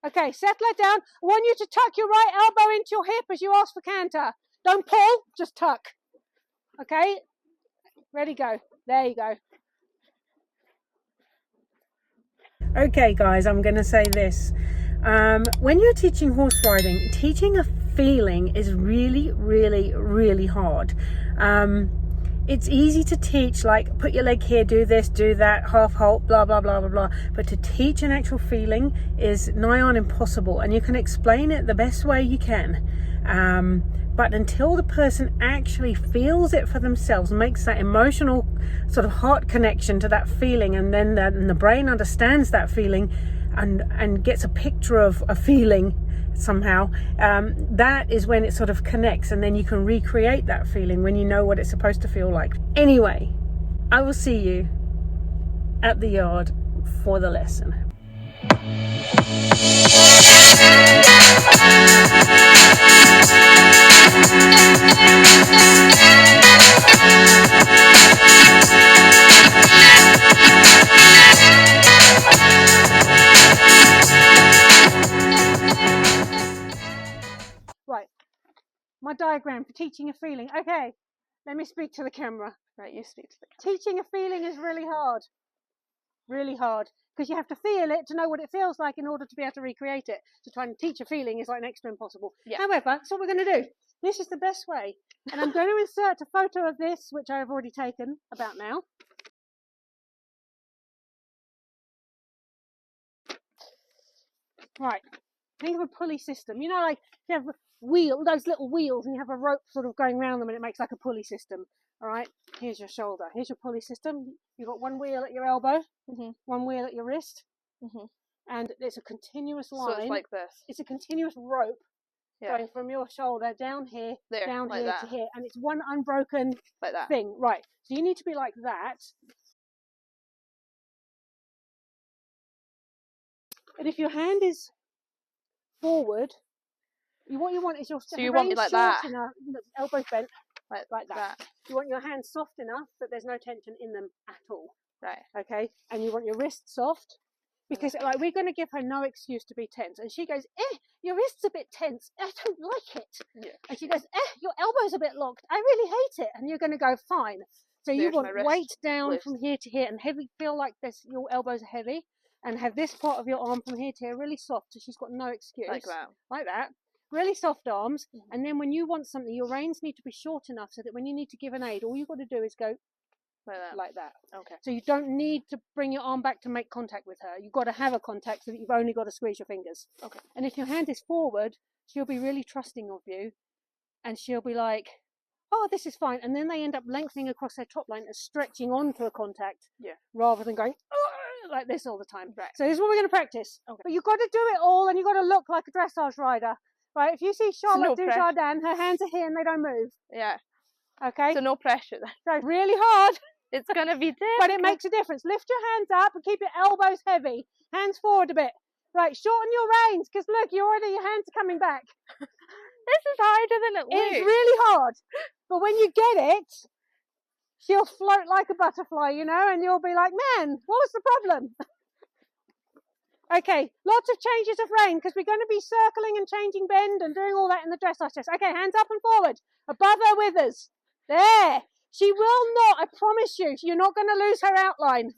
Okay, settle it down. I want you to tuck your right elbow into your hip as you ask for canter. Don't pull, just tuck. Okay, ready, go. There you go. Okay, guys, I'm going to say this. When you're teaching horse riding, teaching a feeling is really, really, really hard. It's easy to teach, like put your leg here, do this, do that, half halt, blah, blah, blah, blah, blah. But to teach an actual feeling is nigh on impossible. And you can explain it the best way you can. But until the person actually feels it for themselves, makes that emotional sort of heart connection to that feeling, and then the brain understands that feeling and gets a picture of a feeling somehow, that is when it sort of connects, and then you can recreate that feeling when you know what it's supposed to feel like. Anyway, I will see you at the yard for the lesson. Right, my diagram for teaching a feeling. Okay, let me speak to the camera. Right, you speak to the camera. Teaching a feeling is really hard, because you have to feel it to know what it feels like in order to be able to recreate it. To try and teach a feeling is like next to impossible. Yeah. However, that's what we're going to do. This is the best way, and I'm going to insert a photo of this, which I have already taken about now. Right, think of a pulley system. You know, like you have those little wheels, and you have a rope sort of going around them, and it makes like a pulley system. All right, here's your shoulder. Here's your pulley system. You've got one wheel at your elbow, one wheel at your wrist, and it's a continuous line. So it's like this. It's a continuous rope going from your shoulder down here, down like here to here, and it's one unbroken like that thing. Right, so you need to be like that. And if your hand is forward, what you want is your want like that, enough, elbows bent, like that. You want your hands soft enough that there's no tension in them at all. Right. Okay. And you want your wrists soft, because like we're going to give her no excuse to be tense, and she goes, your wrist's a bit tense. I don't like it. Yeah. And she goes, your elbow's a bit locked. I really hate it. And you're going to go, fine. So you want weight down from here to here, and heavy. Feel like this. Your elbows are heavy. And have this part of your arm from here to here really soft, so she's got no excuse. Like that. Like that. Really soft arms. And then when you want something, your reins need to be short enough so that when you need to give an aid, all you've got to do is go like that. Okay. So you don't need to bring your arm back to make contact with her. You've got to have a contact so that you've only got to squeeze your fingers. Okay. And if your hand is forward, she'll be really trusting of you, and she'll be like, oh, this is fine. And then they end up lengthening across their top line and stretching onto a contact rather than going like this all the time. Right. So this is what we're going to practice. Okay. But you've got to do it all, and you've got to look like a dressage rider. Right? If you see Charlotte do Jardin, her hands are here and they don't move. Yeah. Okay? So no pressure then. So really hard. It's going to be difficult. But it makes a difference. Lift your hands up and keep your elbows heavy. Hands forward a bit. Right, shorten your reins, because look, your hands are coming back. This is harder than it looks. It's really hard. But when you get it, she'll float like a butterfly, you know, and you'll be like, man, what was the problem? Okay, lots of changes of rein, because we're going to be circling and changing bend and doing all that in the dressage test. Okay, hands up and forward. Above her withers. There. She will not, I promise you, you're not going to lose her outline.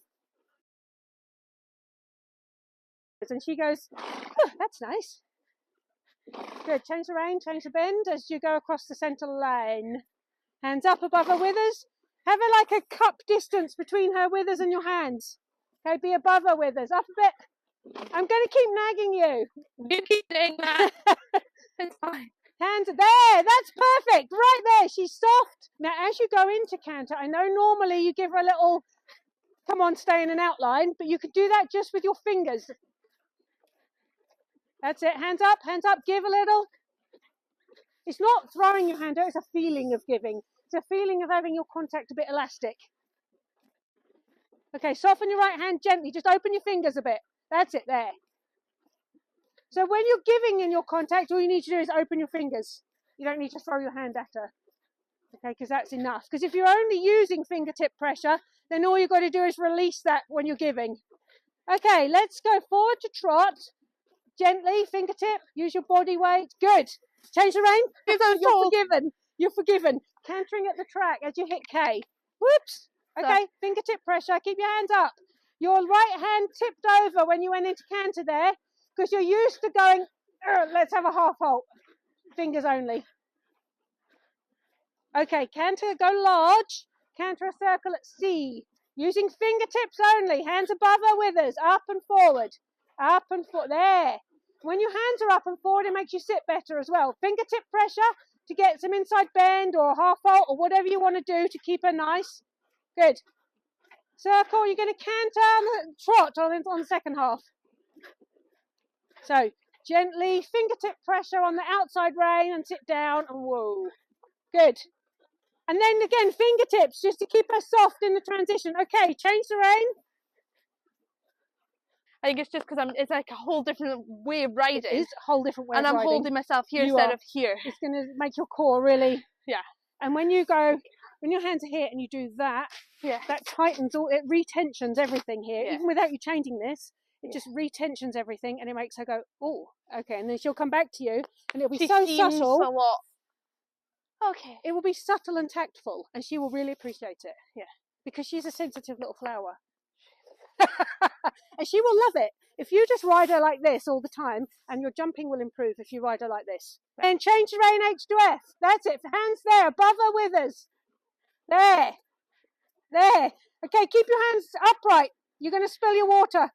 And she goes, oh, that's nice. Good, change the rein, change the bend as you go across the centre line. Hands up above her withers. Have her like a cup distance between her withers and your hands. Okay, be above her withers. Up a bit. I'm going to keep nagging you. You keep doing that. It's fine. Hands there. That's perfect. Right there. She's soft. Now, as you go into canter, I know normally you give her a little, come on, stay in an outline, but you could do that just with your fingers. That's it. Hands up. Hands up. Give a little. It's not throwing your hand out. It's a feeling of giving. It's a feeling of having your contact a bit elastic. Okay, soften your right hand gently. Just open your fingers a bit. That's it there. So when you're giving in your contact, all you need to do is open your fingers. You don't need to throw your hand at her. Okay, because that's enough. Because if you're only using fingertip pressure, then all you've got to do is release that when you're giving. Okay, let's go forward to trot. gently, fingertip, use your body weight. Good. Change the rein. You're forgiven. You're forgiven. Cantering at the track as you hit K. Whoops. Okay, fingertip pressure. Keep your hands up. Your right hand tipped over when you went into canter there because you're used to going, let's have a half halt. Fingers only. Okay, canter, go large. Canter a circle at C. Using fingertips only. Hands above her withers. Up and forward. Up and forward. There. When your hands are up and forward, it makes you sit better as well. Fingertip pressure to get some inside bend or a half halt or whatever you want to do to keep her nice. Good. Circle, you're going to canter and trot on the second half. So, gently, fingertip pressure on the outside rein and sit down and whoa. Good. And then again, fingertips just to keep her soft in the transition. Okay, change the rein. I think it's just because it's like a whole different way of riding. It is a whole different way of riding. And I'm holding myself here instead of here. It's going to make your core really... Yeah. And when you go, when your hands are here and you do that, that tightens all, it retensions everything here. Even without you changing this, it just retensions everything and it makes her go, oh, okay. And then she'll come back to you and it'll be so subtle. A lot. Okay. It will be subtle and tactful and she will really appreciate it. Yeah. Because she's a sensitive little flower. And she will love it. If you just ride her like this all the time, and your jumping will improve if you ride her like this. And change the rein H to F. That's it. Hands there, above her withers. There. There. Okay, keep your hands upright. You're going to spill your water.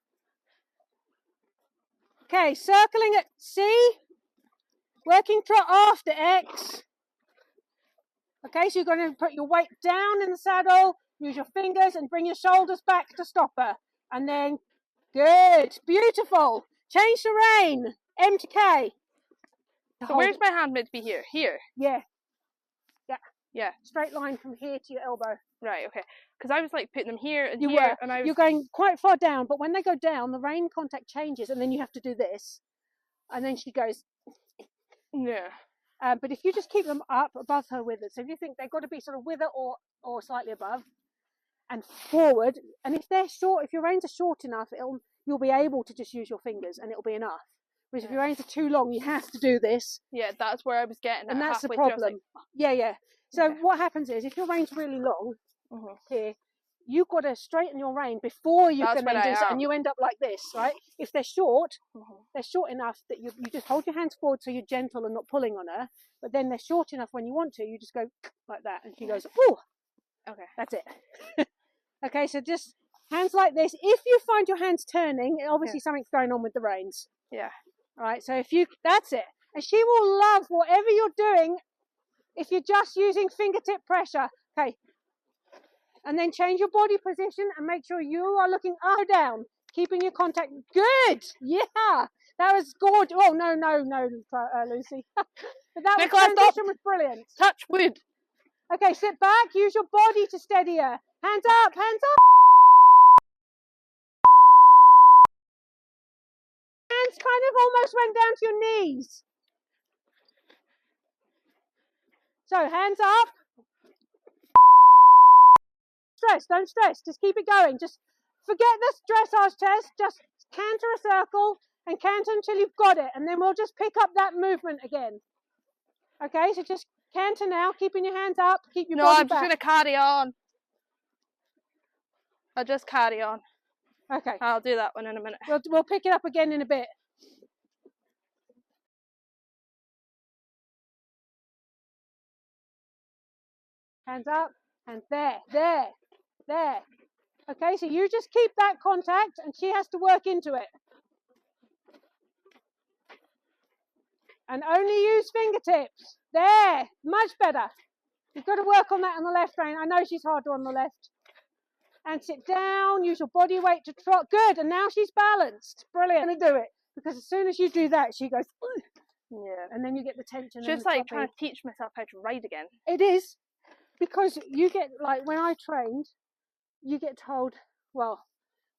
Okay, circling at C. Working trot after X. Okay, so you're going to put your weight down in the saddle, use your fingers and bring your shoulders back to stop her. And then, good, beautiful. Change the rein, M to K. So where's my hand meant to be here? Here? Yeah. Yeah. Yeah. Straight line from here to your elbow. Right, okay. Because I was like putting them here and here. And You're going quite far down, but when they go down, the rein contact changes and then you have to do this. And then she goes. Yeah. But if you just keep them up above her withers, so if you think they've got to be sort of wither or slightly above and forward, and if they're short, if your reins are short enough, you'll be able to just use your fingers and it'll be enough. Whereas if your reins are too long, you have to do this. Yeah, that's where I was getting. And that's the problem. Yeah. So what happens is, if your reine's really long here, you've got to straighten your rein before you can then do so, and you end up like this, right? If they're short enough that you just hold your hands forward so you're gentle and not pulling on her, but then they're short enough when you want to, you just go like that, and she goes, "Ooh." Okay, that's it. Okay, so just hands like this. If you find your hands turning, obviously something's going on with the reins. Yeah. All right, so that's it. And she will love whatever you're doing if you're just using fingertip pressure. Okay. And then change your body position and make sure you are looking up or down, keeping your contact. Good. Yeah. That was gorgeous. Oh, no, Lucy. But that transition was brilliant. Touch wood. Okay, sit back. Use your body to steady her. Hands up, hands up. Hands kind of almost went down to your knees. So, hands up. Don't stress, just keep it going. Just forget this dressage test, just canter a circle and canter until you've got it, and then we'll just pick up that movement again. Okay, so just canter now, keeping your hands up, keep your body back. No, I'm just going to carry on. I'll just carry on. Okay. I'll do that one in a minute. We'll pick it up again in a bit. Hands up, and there. Okay, so you just keep that contact and she has to work into it. And only use fingertips. There, much better. You've got to work on that on the left rein. I know she's harder on the left. And sit down, use your body weight to trot. Good, and now she's balanced. Brilliant. I'm going to do it. Because as soon as you do that, she goes, ooh. Yeah. And then you get the tension. Just like trying to teach myself how to ride again. It is. Because you get, like, when I trained, you get told, well,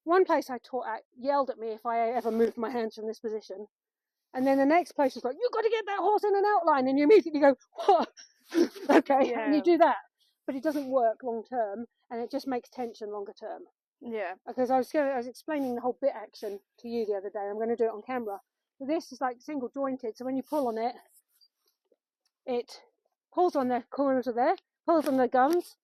one place I taught at yelled at me if I ever moved my hands from this position. And then the next place was like, you've got to get that horse in an outline. And you immediately go, what? Okay, and you do that. But it doesn't work long term, and it just makes tension longer term. Yeah. Because I was explaining the whole bit action to you the other day. I'm going to do it on camera. So this is like single jointed, so when you pull on it, it pulls on the corners of there, pulls on the gums,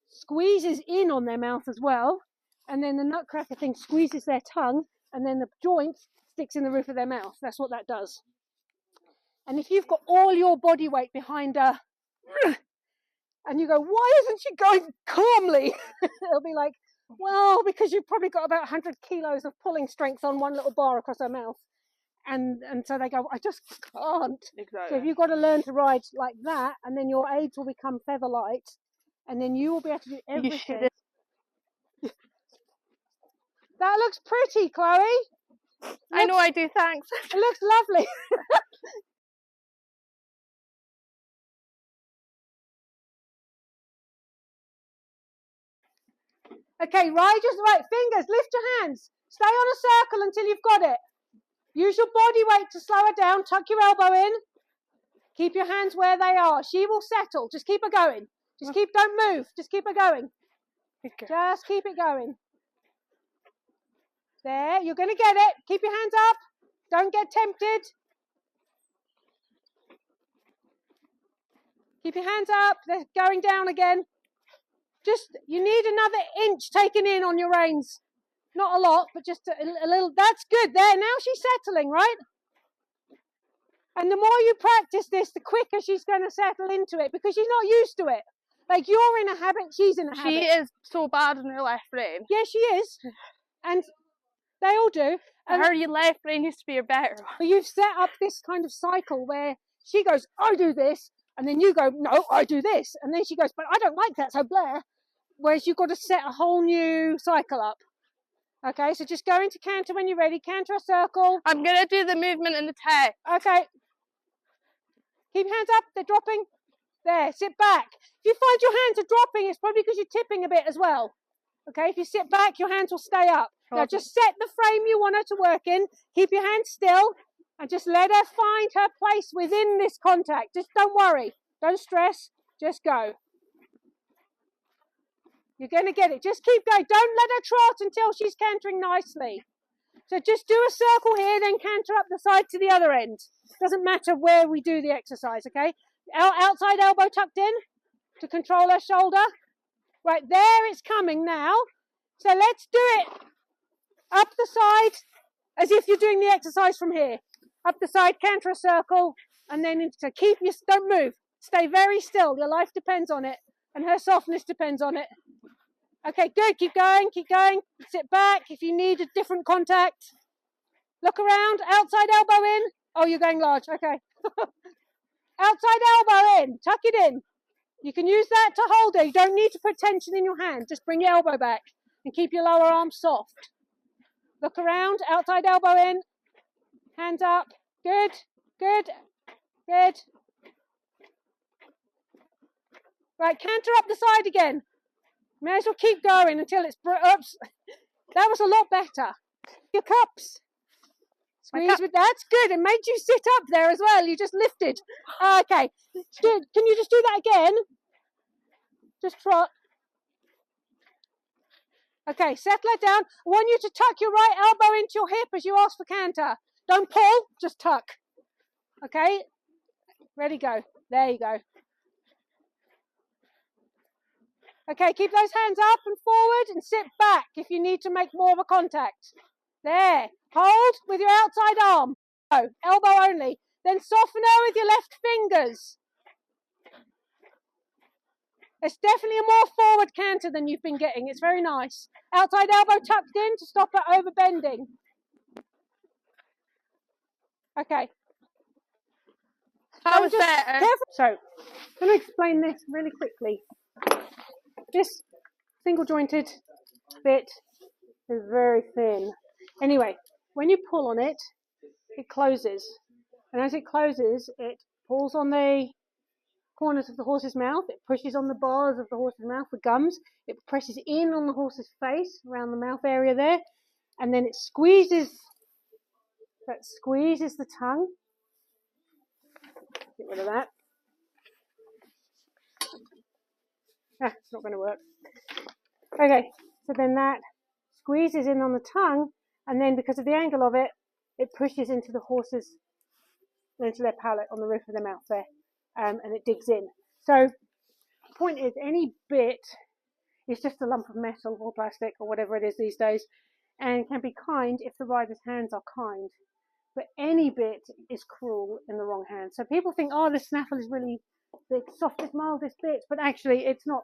squeezes in on their mouth as well, and then the nutcracker thing squeezes their tongue, and then the joint sticks in the roof of their mouth. That's what that does. And if you've got all your body weight behind her, and you go, why isn't she going calmly? It'll be like, well, because you've probably got about 100 kilos of pulling strength on one little bar across her mouth. And so they go, I just can't. Exactly. So you've got to learn to ride like that, and then your aids will become feather light, and then you will be able to do everything. That looks pretty, Chloe. I know I do, thanks. It looks lovely. Okay, ride just right. Fingers, lift your hands. Stay on a circle until you've got it. Use your body weight to slow her down. Tuck your elbow in. Keep your hands where they are. She will settle. Just keep her going. Don't move. Just keep her going. Okay. Just keep it going. There, you're going to get it. Keep your hands up. Don't get tempted. Keep your hands up. They're going down again. You need another inch taken in on your reins. Not a lot, but just a little. That's good. There, now she's settling, right? And the more you practice this, the quicker she's going to settle into it, because she's not used to it. Like, you're in a habit, she's in a habit. She is so bad on her left rein. Yeah, she is. And they all do. And her left rein used to be her better. But you've set up this kind of cycle where she goes, I do this. And then you go, no, I do this. And then she goes, but I don't like that, so Blair. Whereas you've got to set a whole new cycle up. Okay, so just go into canter when you're ready. Canter a circle. I'm going to do the movement in the tail. Okay. Keep hands up. They're dropping. There, sit back. If you find your hands are dropping, it's probably because you're tipping a bit as well. Okay, if you sit back, your hands will stay up. Okay. Now just set the frame you want her to work in. Keep your hands still and just let her find her place within this contact. Just don't worry. Don't stress. Just go. You're going to get it. Just keep going. Don't let her trot until she's cantering nicely. So just do a circle here, then canter up the side to the other end. Doesn't matter where we do the exercise, okay? Outside elbow tucked in to control her shoulder. Right, there it's coming now. So let's do it up the side as if you're doing the exercise from here. Up the side, canter a circle, and then into don't move. Stay very still. Your life depends on it, and her softness depends on it. Okay, good. Keep going. Keep going. Sit back if you need a different contact. Look around. Outside elbow in. Oh, you're going large. Okay. Outside elbow in. Tuck it in. You can use that to hold her. You don't need to put tension in your hand. Just bring your elbow back and keep your lower arm soft. Look around. Outside elbow in. Hands up. Good. Good. Good. Right, canter up the side again. May as well keep going until it's... Oops. That was a lot better. Your cups. Squeeze with... That's good. It made you sit up there as well. You just lifted. Okay. Can you just do that again? Just trot. Okay, settle it down. I want you to tuck your right elbow into your hip as you ask for canter. Don't pull, just tuck. Okay? Ready, go. There you go. Okay, keep those hands up and forward and sit back if you need to make more of a contact. There. Hold with your outside arm. Oh, elbow only. Then soften her with your left fingers. It's definitely a more forward canter than you've been getting. It's very nice. Outside elbow tucked in to stop her over bending. Okay. That was better. So, I'm going to explain this really quickly. This single jointed bit is very thin. Anyway, when you pull on it, it closes. And as it closes, it pulls on the corners of the horse's mouth. It pushes on the bars of the horse's mouth, the gums. It presses in on the horse's face, around the mouth area there. And then it squeezes. That squeezes the tongue. Get rid of that. It's not going to work. Okay, so then that squeezes in on the tongue, and then because of the angle of it, it pushes into the horse's, into their palate on the roof of their mouth there, and it digs in. So the point is, any bit is just a lump of metal or plastic or whatever it is these days, and can be kind if the rider's hands are kind. But any bit is cruel in the wrong hands. So people think, oh, the snaffle is really the softest, mildest bit, but actually it's not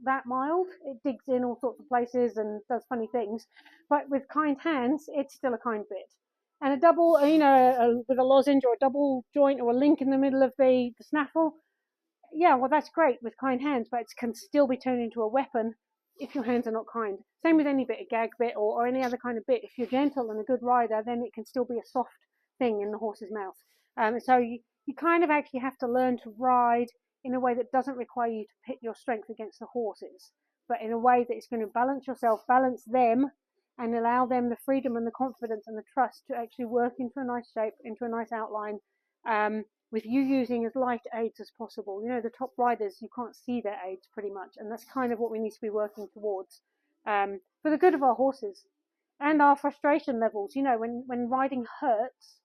that mild. It digs in all sorts of places and does funny things. But with kind hands, it's still a kind bit. And a double, with a lozenge or a double joint or a link in the middle of the snaffle, yeah, well, that's great with kind hands, but it can still be turned into a weapon if your hands are not kind. Same with any bit, a gag bit or any other kind of bit. If you're gentle and a good rider, then it can still be a soft thing in the horse's mouth. So you kind of actually have to learn to ride in a way that doesn't require you to pit your strength against the horses, but in a way that is going to balance yourself, balance them, and allow them the freedom and the confidence and the trust to actually work into a nice shape, into a nice outline, with you using as light aids as possible. You know, the top riders, you can't see their aids pretty much, and that's kind of what we need to be working towards, for the good of our horses and our frustration levels. You know, when riding hurts,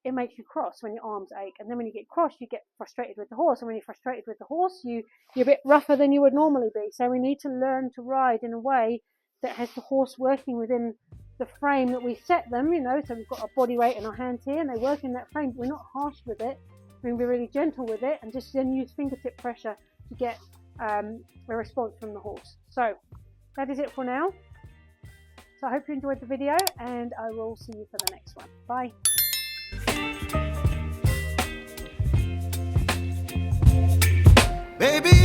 it makes you cross when your arms ache, and then when you get cross, you get frustrated with the horse, and when you're frustrated with the horse, you're a bit rougher than you would normally be. So we need to learn to ride in a way that has the horse working within the frame that we set them, you know, so we've got our body weight and our hands here, and they work in that frame, but we're not harsh with it. We can be really gentle with it, and just then use fingertip pressure to get a response from the horse. So that is it for now. So I hope you enjoyed the video, and I will see you for the next one. Bye. Baby,